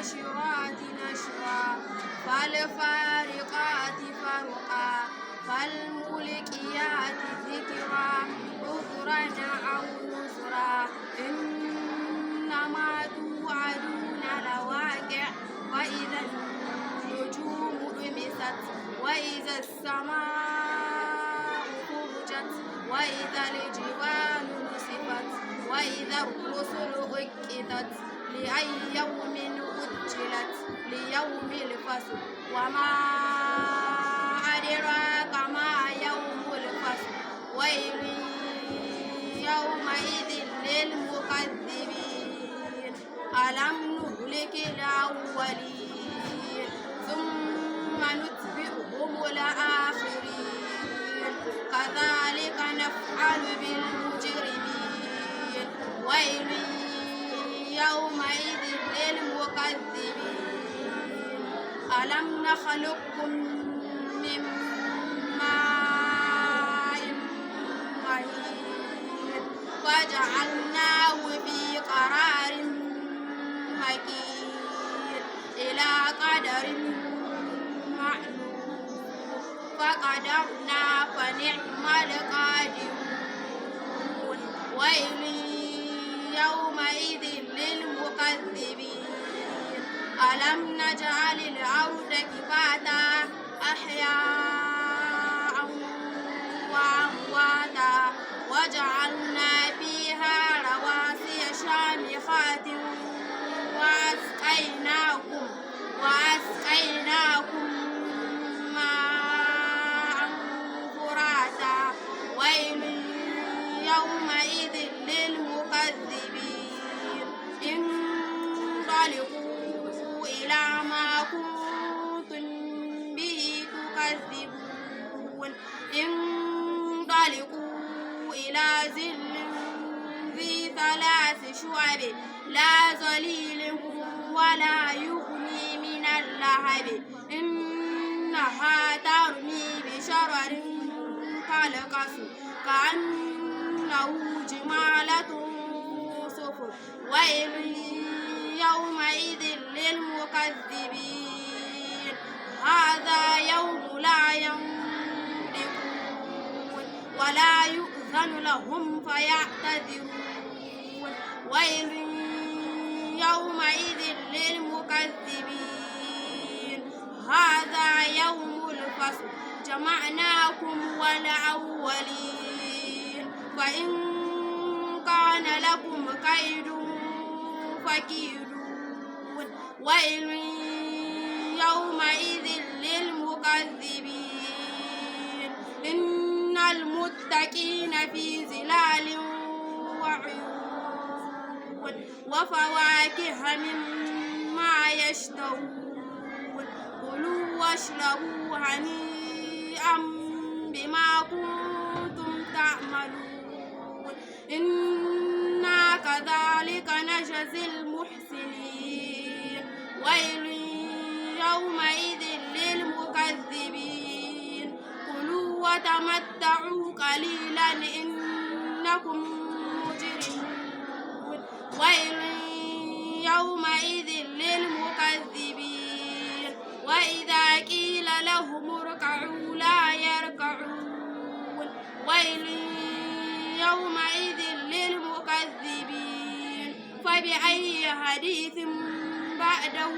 فالناشرات نشرا فالفارقات فرقا فالملقيات ذكرا عذرا أو نذرا إنما توعدون لواقع وإذا النجوم طمست وإذا السماء فرجت وإذا الجبال نسفت وإذا الرسل أقتت لأي يوم أجلت ليوم الفصل وما أدراك ما يوم الفصل ويل يومئذ للمكذبين ألم نهلك الأولين ثم نتبعهم الآخرين كذلك نفعل بالمجرمين ويل يومئذ للمكذبين ألم نخلقكم من ماء مهين وجعلناه في قرار مكين إلى قدر معلوم فقدرنا فنعم القادرون ويل يومئذ للمكذبين ألم نجعل الأرض كفاتا أحياء وأمواتا وجعلنا فيها رواسي شامخات وأسقيناكم ماء فراتا ويل يومئذ للمكذبين انطلقوا إلى ما كنتم به تكذبون انطلقوا إلى ظل ذي ثلاث شعب لا ظليل ولا يغني من اللهب إنها ترمي بشرر كالقصر كأنه جمالة صفر ويل يومئذ للمكذبين هذا يوم لا ينطقون ولا يؤذن لهم فيعتذرون ويل يومئذ للمكذبين هذا يوم الفصل جمعناكم والأولين فإن كان لكم كيد فكيدون ويل يومئذ للمكذبين إن المتقين في ظلال وعيون وفواكه مما يشتهون كلوا واشربوا هنيئا بما كنتم تعملون إنا كذلك نجزي المحسنين ويل يومئذ للمكذبين كلوا وتمتعوا قليلا إنكم مجرمون ويل يومئذ للمكذبين وإذا قيل لهم اركعوا لا يركعون ويل يومئذ للمكذبين فبأي حديث بعده